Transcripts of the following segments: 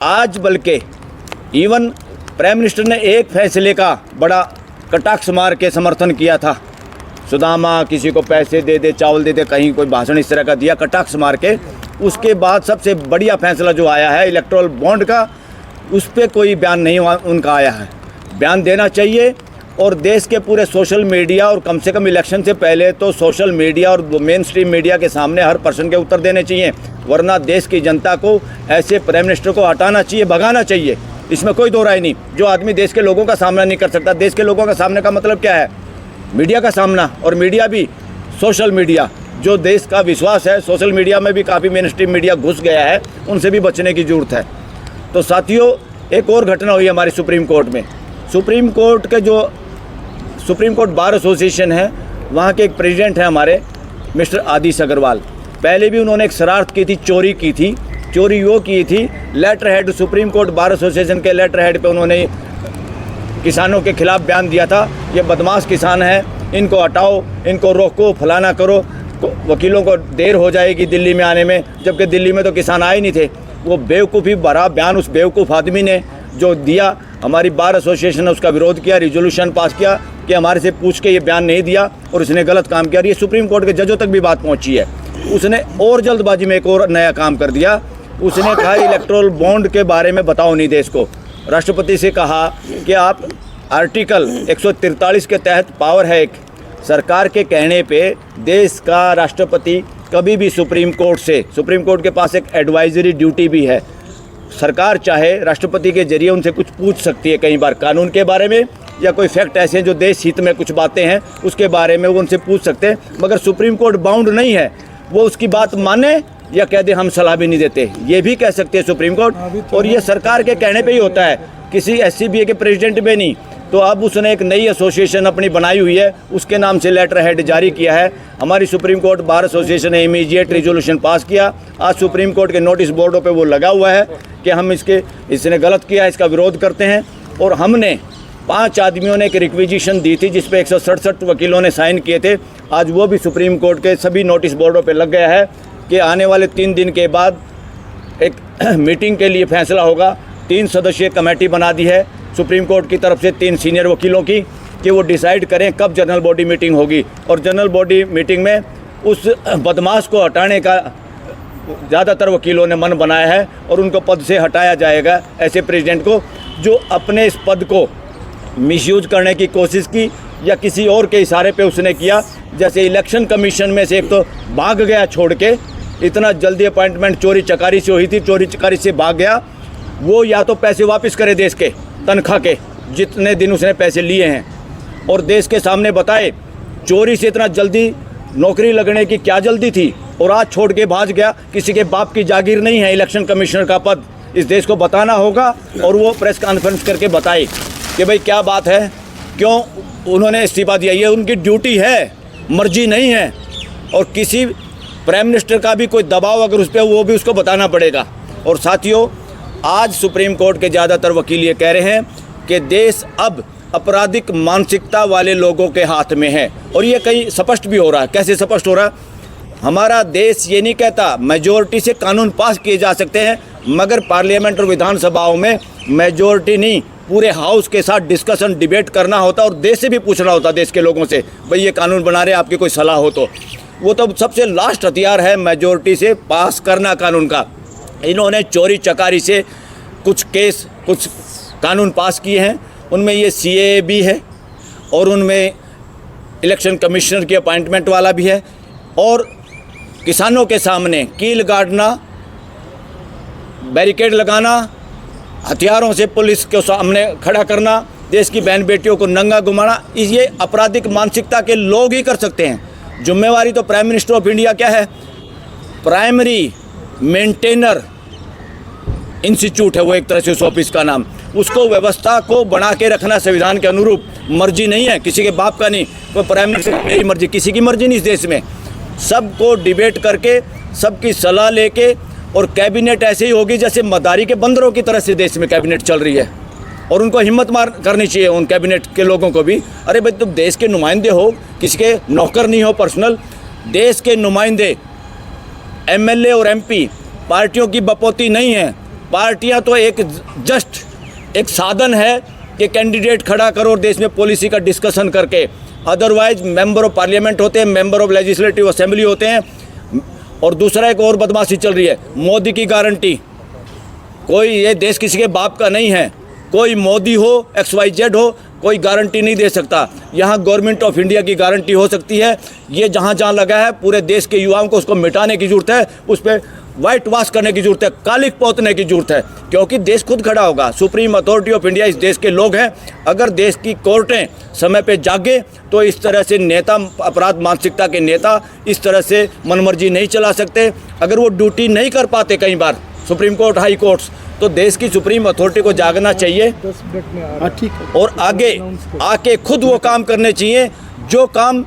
आज बल्कि even prime minister ने एक फैसले का बड़ा कटाक्ष मार के समर्थन किया था। सुदामा किसी को पैसे दे दे, चावल दे दे, कहीं कोई भाषण इस तरह का दिया कटाक्ष मार के। उसके बाद सबसे बढ़िया फैसला जो आया है इलेक्टोरल बॉन्ड का, उस पर कोई बयान नहीं उनका आया है। बयान देना चाहिए और देश के पूरे सोशल मीडिया और कम से कम इलेक्शन से पहले तो सोशल मीडिया और मेन स्ट्रीम मीडिया के सामने हर पर्सन के उत्तर देने चाहिए, वरना देश की जनता को ऐसे प्राइम मिनिस्टर को हटाना चाहिए, भगाना चाहिए। इसमें कोई दो राय नहीं। जो आदमी देश के लोगों का सामना नहीं कर सकता, देश के लोगों का सामने का मतलब क्या है? मीडिया का सामना, और मीडिया भी सोशल मीडिया, जो देश का विश्वास है। सोशल मीडिया में भी काफ़ी मेन स्ट्रीम मीडिया घुस गया है, उनसे भी बचने की ज़रूरत है। तो साथियों, एक और घटना हुई हमारी सुप्रीम कोर्ट में। सुप्रीम कोर्ट के जो सुप्रीम कोर्ट बार एसोसिएशन है, वहाँ के एक प्रेसिडेंट हैं हमारे मिस्टर आदिश अग्रवाल। पहले भी उन्होंने एक शरारत की थी, चोरी की थी। चोरी वो की थी, letter head, Supreme Court Bar Association के लेटर हेड पे उन्होंने किसानों के खिलाफ बयान दिया था, ये बदमाश किसान हैं, इनको हटाओ, इनको रोको, फलाना करो, वकीलों को देर हो जाएगी दिल्ली में आने में, जबकि दिल्ली में तो किसान आए नहीं थे। वो बेवकूफ़ी भरा बयान उस बेवकूफ़ आदमी ने जो दिया, हमारी बार एसोसिएशन ने उसका विरोध किया, रिजोल्यूशन पास किया कि हमारे से पूछ के ये बयान नहीं दिया और इसने गलत काम किया। और ये सुप्रीम कोर्ट के जजों तक भी बात पहुंची है। उसने और जल्दबाजी में एक और नया काम कर दिया। उसने कहा इलेक्टोरल बॉन्ड के बारे में बताओ नहीं देश को। राष्ट्रपति से कहा कि आप आर्टिकल 143 के तहत पावर है एक, सरकार के कहने पे देश का राष्ट्रपति कभी भी सुप्रीम कोर्ट के पास एक एडवाइजरी ड्यूटी भी है। सरकार चाहे राष्ट्रपति के जरिए उनसे कुछ पूछ सकती है, कई बार कानून के बारे में या कोई फैक्ट ऐसे हैं जो देश हित में कुछ बातें हैं उसके बारे में वो उनसे पूछ सकते हैं। मगर सुप्रीम कोर्ट बाउंड नहीं है, वो उसकी बात माने या कह दे हम सलाह भी नहीं देते, ये भी कह सकते हैं सुप्रीम कोर्ट। और ये सरकार के कहने पे ही होता है, किसी SCBA के प्रेसिडेंट पे नहीं। तो अब उसने एक नई एसोसिएशन अपनी बनाई हुई है, उसके नाम से लेटर हेड जारी किया है। हमारी सुप्रीम कोर्ट बार एसोसिएशन ने इमीडिएट रिजोल्यूशन पास किया। आज सुप्रीम कोर्ट के नोटिस बोर्डों पे वो लगा हुआ है कि हम इसने गलत किया, इसका विरोध करते हैं। और हमने 5 आदमियों ने एक रिक्विजिशन दी थी जिस पे 167 वकीलों ने साइन किए थे। आज वो भी सुप्रीम कोर्ट के सभी नोटिस बोर्डों पे लग गया है कि आने वाले 3 दिन के बाद एक मीटिंग के लिए फैसला होगा। 3 सदस्यीय कमेटी बना दी है सुप्रीम कोर्ट की तरफ से 3 सीनियर वकीलों की, कि वो डिसाइड करें कब जनरल बॉडी मीटिंग होगी। और जनरल बॉडी मीटिंग में उस बदमाश को हटाने का ज़्यादातर वकीलों ने मन बनाया है और उनको पद से हटाया जाएगा, ऐसे प्रेसिडेंट को जो अपने इस पद को मिसयूज करने की कोशिश की या किसी और के इशारे पे उसने किया। जैसे इलेक्शन कमीशन में से एक तो भाग गया छोड़ के, इतना जल्दी अपॉइंटमेंट चोरी चकारी से हुई थी, चोरी चकारी से भाग गया। वो या तो पैसे वापस करे देश के तनख्वाह के, जितने दिन उसने पैसे लिए हैं, और देश के सामने बताए चोरी से इतना जल्दी नौकरी लगने की क्या जल्दी थी और आज छोड़ के भाग गया। किसी के बाप की जागीर नहीं है इलेक्शन कमिश्नर का पद, इस देश को बताना होगा। और वो प्रेस कॉन्फ्रेंस करके बताए कि भाई क्या बात है, क्यों उन्होंने इस्तीफा दिया। ये उनकी ड्यूटी है, मर्जी नहीं है। और किसी प्राइम मिनिस्टर का भी कोई दबाव अगर उस पर, वो भी उसको बताना पड़ेगा। और साथियों, आज सुप्रीम कोर्ट के ज़्यादातर वकील ये कह रहे हैं कि देश अब आपराधिक मानसिकता वाले लोगों के हाथ में है। और ये कहीं स्पष्ट भी हो रहा है। कैसे स्पष्ट हो रहा है? हमारा देश ये नहीं कहता मेजॉरिटी से कानून पास किए जा सकते हैं, मगर पार्लियामेंट और विधानसभाओं में मेजॉरिटी नहीं, पूरे हाउस के साथ डिस्कशन डिबेट करना होता और देश से भी पूछना होता, देश के लोगों से, भाई ये कानून बना रहे, आपकी कोई सलाह हो तो। वो तो सबसे लास्ट हथियार है मेजॉरिटी से पास करना कानून का। इन्होंने चोरी चकारी से कुछ कानून पास किए हैं, उनमें ये CAA भी है और उनमें इलेक्शन कमिश्नर की अपॉइंटमेंट वाला भी है। और किसानों के सामने कील गाड़ना, बैरिकेड लगाना, हथियारों से पुलिस के सामने खड़ा करना, देश की बहन बेटियों को नंगा घुमाना, ये आपराधिक मानसिकता के लोग ही कर सकते हैं। जिम्मेवारी तो प्राइम मिनिस्टर ऑफ इंडिया क्या है? प्राइमरी मेंटेनर इंस्टीट्यूट है वो एक तरह से उस ऑफिस का नाम। उसको व्यवस्था को बना के रखना संविधान के अनुरूप। मर्जी नहीं है किसी के बाप का, नहीं कोई प्राइम मिनिस्टर मेरी मर्जी, किसी की मर्जी नहीं इस देश में। सबको डिबेट करके, सबकी सलाह लेके, और कैबिनेट ऐसे ही होगी जैसे मदारी के बंदरों की तरह से देश में कैबिनेट चल रही है। और उनको हिम्मत मार करनी चाहिए उन कैबिनेट के लोगों को भी। अरे भाई, तुम देश के नुमाइंदे हो, किसी के नौकर नहीं हो पर्सनल। देश के नुमाइंदे MLA और MP पार्टियों की बपोती नहीं है। पार्टियां तो एक जस्ट एक साधन है कि कैंडिडेट खड़ा करो और देश में पॉलिसी का डिस्कशन करके, अदरवाइज मेंबर ऑफ पार्लियामेंट होते हैं, मेंबर ऑफ लेजिस्लेटिव असेंबली होते हैं। और दूसरा एक और बदमाशी चल रही है, मोदी की गारंटी। कोई ये देश किसी के बाप का नहीं है, कोई मोदी हो XYZ हो, कोई गारंटी नहीं दे सकता। यहाँ गवर्नमेंट ऑफ इंडिया की गारंटी हो सकती है। ये जहाँ जहाँ लगा है पूरे देश के युवाओं को उसको मिटाने की ज़रूरत है, उस पर वाइट वॉश करने की ज़रूरत है, कालिक पोतने की ज़रूरत है, क्योंकि देश खुद खड़ा होगा। सुप्रीम अथॉरिटी ऑफ इंडिया इस देश के लोग हैं। अगर देश की कोर्टें समय पे जागे तो इस तरह से नेता, अपराध मानसिकता के नेता इस तरह से मनमर्जी नहीं चला सकते। अगर वो ड्यूटी नहीं कर पाते कई बार सुप्रीम कोर्ट, हाई कोर्ट्स, तो देश की सुप्रीम अथॉरिटी को जागना चाहिए और आगे आके खुद वो काम करने चाहिए जो काम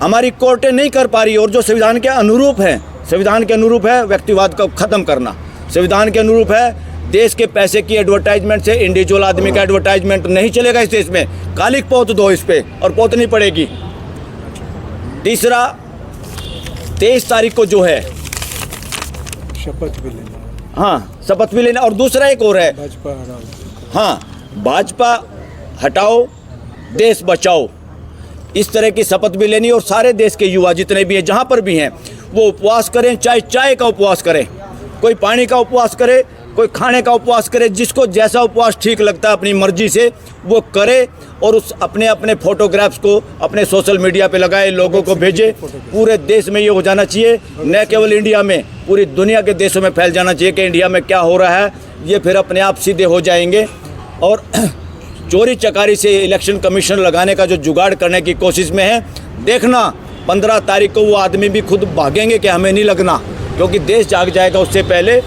हमारी कोर्टें नहीं कर पा रही और जो संविधान के अनुरूप है। संविधान के अनुरूप है व्यक्तिवाद को ख़त्म करना, संविधान के अनुरूप है देश के पैसे की एडवर्टाइजमेंट से इंडिविजुअल आदमी का एडवर्टाइजमेंट नहीं चलेगा इस देश में। कालिक पोत दो इस पे और पोतनी पड़ेगी। तीसरा 23 तारीख को जो है शपथ भी लेना, हाँ शपथ भी लेना। और दूसरा एक और है, भाजपा हटाओ, हाँ भाजपा हटाओ देश बचाओ, इस तरह की शपथ भी लेनी। और सारे देश के युवा जितने भी हैं जहाँ पर भी हैं वो उपवास करें, चाहे चाय का उपवास करें, कोई पानी का उपवास करे, कोई खाने का उपवास करे, जिसको जैसा उपवास ठीक लगता है अपनी मर्जी से वो करे। और उस अपने अपने फोटोग्राफ्स को अपने सोशल मीडिया पे लगाए, लोगों को भेजे। पूरे देश में ये हो जाना चाहिए, न केवल इंडिया में, पूरी दुनिया के देशों में फैल जाना चाहिए कि इंडिया में क्या हो रहा है। ये फिर अपने आप सीधे हो जाएंगे। और चोरी चकारी से इलेक्शन कमीशन लगाने का जो जुगाड़ करने की कोशिश में है, देखना 15 तारीख को वो आदमी भी खुद भागेंगे कि हमें नहीं लगना, क्योंकि देश जाग जाएगा उससे पहले।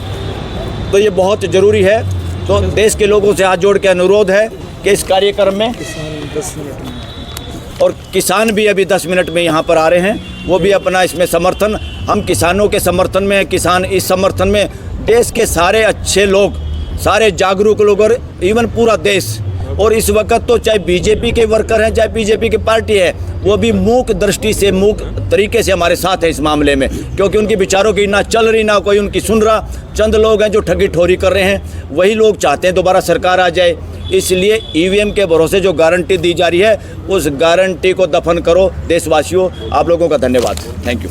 तो ये बहुत ज़रूरी है। तो देश के लोगों से हाथ जोड़ के अनुरोध है कि इस कार्यक्रम में किसान 10 मिनट में, और किसान भी अभी 10 मिनट में यहाँ पर आ रहे हैं, वो भी अपना इसमें समर्थन, हम किसानों के समर्थन में, किसान इस समर्थन में, देश के सारे अच्छे लोग, सारे जागरूक लोग और इवन पूरा देश। और इस वक्त तो चाहे बीजेपी के वर्कर हैं, चाहे बीजेपी की पार्टी है, वो भी मूक दृष्टि से, मूक तरीके से हमारे साथ है इस मामले में, क्योंकि उनकी विचारों की ना चल रही, ना कोई उनकी सुन रहा। चंद लोग हैं जो ठगी ठोरी कर रहे हैं, वही लोग चाहते हैं दोबारा सरकार आ जाए। इसलिए EVM के भरोसे जो गारंटी दी जा रही है, उस गारंटी को दफन करो देशवासियों। आप लोगों का धन्यवाद, थैंक यू।